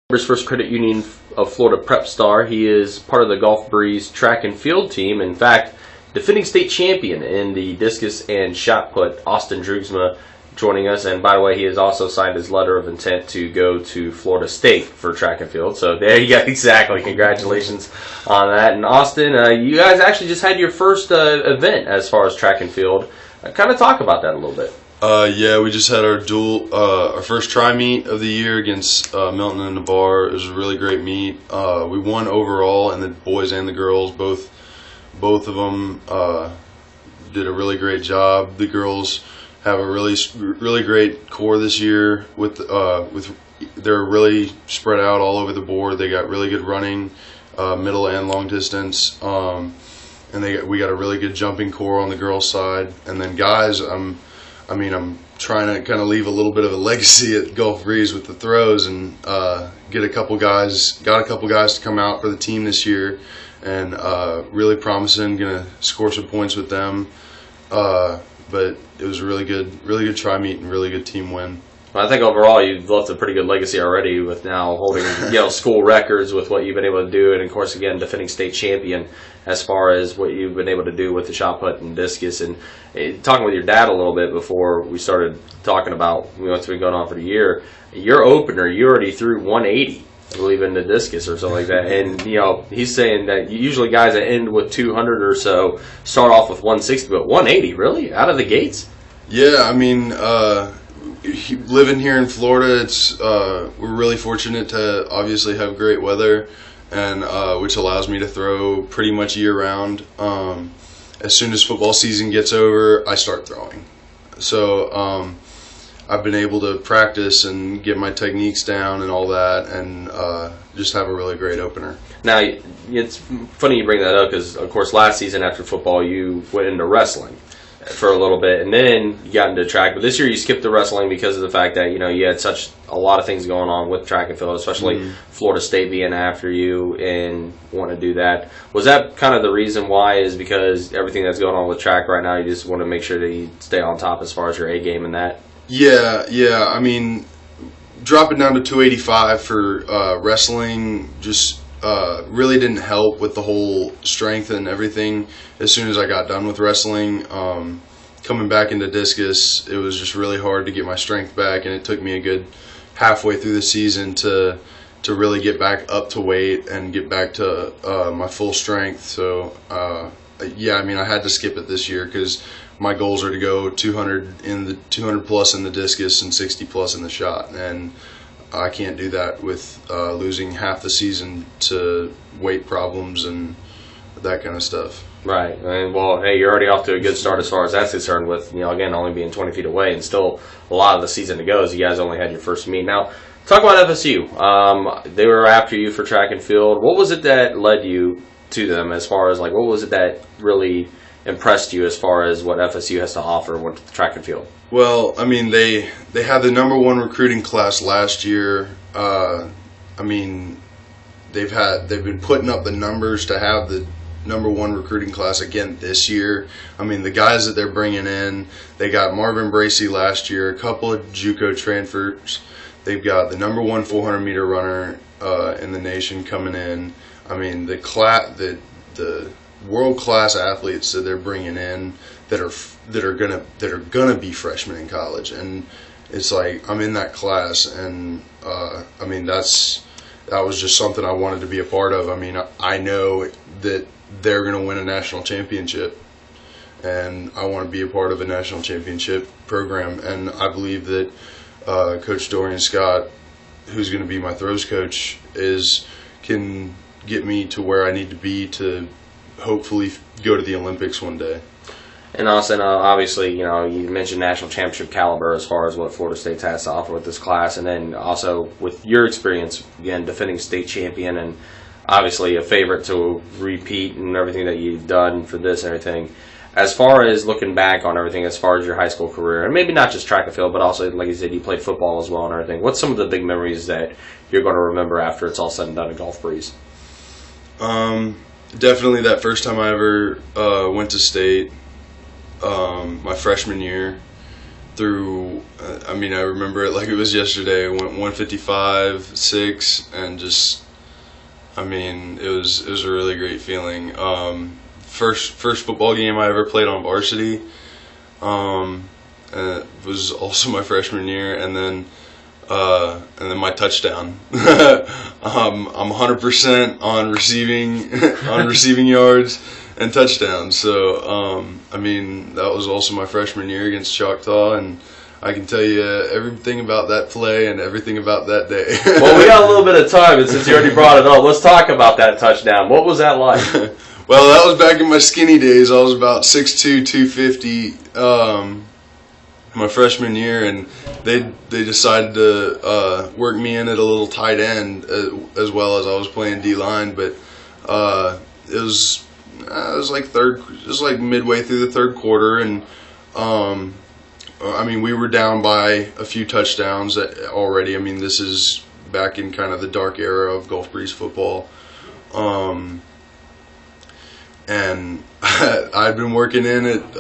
First Credit Union of Florida prep star. He is part of the Gulf Breeze track and field team. In fact, defending state champion in the Discus and Shot-put, Austin Droogsma, joining us. And by the way, he has also signed his letter of intent to go to Florida State for track and field. So there you go. Exactly. Congratulations on that. And Austin, you guys actually just had your first event as far as track and field. Kind of talk about that a little bit. Yeah, we just had our first tri-meet of the year against Milton and Navarre. It was a really great meet. We won overall, and the boys and the girls, both of them did a really great job. The girls have a really great core this year. They're really spread out all over the board. They got really good running, middle and long distance, and we got a really good jumping core on the girls' side. And then guys, I'm trying to kind of leave a little bit of a legacy at Gulf Breeze with the throws, and got a couple guys to come out for the team this year, and really promising. Gonna score some points with them, but it was a really good try meet and really good team win. I think overall you've left a pretty good legacy already with now holding school records with what you've been able to do, and of course again defending state champion as far as what you've been able to do with the shot put and discus. And talking with your dad a little bit before we started talking about what's been going on for the year, your opener you already threw 180, I believe, in the discus or something like that. And he's saying that usually guys that end with 200 or so start off with 160, but 180 really out of the gates? Yeah, living here in Florida, we're really fortunate to obviously have great weather, and which allows me to throw pretty much year round. As soon as football season gets over, I start throwing. So I've been able to practice and get my techniques down and all that, and just have a really great opener. Now, it's funny you bring that up because, of course, last season after football, you went into wrestling for a little bit, and then you got into track. But this year you skipped the wrestling because of the fact that you had such a lot of things going on with track and field, especially Florida State being after you and wanting to do that. Was that kind of the reason why, is because everything that's going on with track right now, you just want to make sure that you stay on top as far as your A game and that? Yeah. Dropping down to 285 for wrestling just really didn't help with the whole strength and everything. As soon as I got done with wrestling, coming back into discus, it was just really hard to get my strength back, and it took me a good halfway through the season to really get back up to weight and get back to my full strength. So I had to skip it this year because my goals are to go 200 plus in the discus and 60 plus in the shot, and I can't do that with losing half the season to weight problems and that kind of stuff. Right. And well, hey, you're already off to a good start as far as that's concerned with, again, only being 20 feet away and still a lot of the season to go, as you guys only had your first meet. Now, talk about FSU. They were after you for track and field. What was it that led you to them, as far as, what was it that really impressed you as far as what FSU has to offer with track and field? Well, they had the #1 recruiting class last year. They've been putting up the numbers to have the #1 recruiting class again this year. The guys that they're bringing in, they got Marvin Bracey last year, a couple of JUCO transfers. They've got the #1 400 meter runner in the nation coming in. The world class athletes that they're bringing in that are gonna be freshmen in college, and it's like I'm in that class, and that was just something I wanted to be a part of. I know that they're gonna win a national championship, and I want to be a part of a national championship program, and I believe that Coach Dorian Scott, who's going to be my throws coach, can get me to where I need to be to hopefully go to the Olympics one day. And Austin, obviously, you mentioned national championship caliber as far as what Florida State has to offer with this class, and then also with your experience, again, defending state champion, and obviously a favorite to repeat and everything that you've done for this and everything. As far as looking back on everything, as far as your high school career, and maybe not just track and field, but also, like you said, you played football as well and everything. What's some of the big memories that you're going to remember after it's all said and done at Gulf Breeze? Definitely that first time I ever went to state, my freshman year. through. I mean, I remember it like it was yesterday. I went 155, 6, and just. I mean, it was a really great feeling. First football game I ever played on varsity. It was also my freshman year, and then my touchdown. I'm 100% on receiving yards and touchdowns. So I mean, that was also my freshman year against Choctaw, and I can tell you everything about that play and everything about that day. Well, we got a little bit of time, and since you already brought it up, let's talk about that touchdown. What was that like? Well, that was back in my skinny days. I was about 6'2", 250 my freshman year, and they decided to work me in at a little tight end as well as I was playing D-line. But it was like midway through the third quarter, and I mean, we were down by a few touchdowns already. I mean, this is back in kind of the dark era of Gulf Breeze football. And I'd been working in at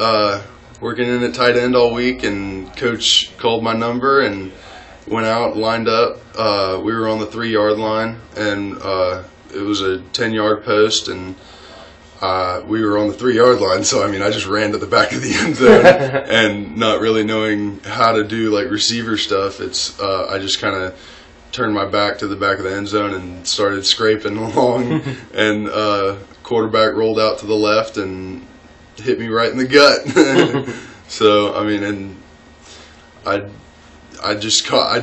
tight end all week, and coach called my number and went out, lined up. We were on the 3-yard line, and it was a 10-yard post, and we were on the 3-yard line, so I mean, I just ran to the back of the end zone, and not really knowing how to do like receiver stuff. I just kind of turned my back to the back of the end zone and started scraping along, and quarterback rolled out to the left and hit me right in the gut. So I mean, and I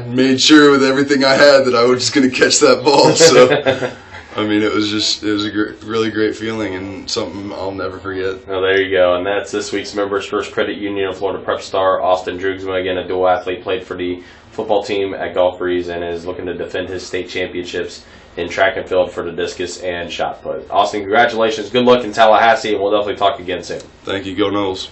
made sure with everything I had that I was just going to catch that ball. So. I mean, it was a really great feeling and something I'll never forget. Well, there you go. And that's this week's Members First Credit Union of Florida Prep star, Austin Droogsma. Again, a dual athlete, played for the football team at Gulf Breeze and is looking to defend his state championships in track and field for the discus and shot put. Austin, congratulations. Good luck in Tallahassee, and we'll definitely talk again soon. Thank you. Go Noles.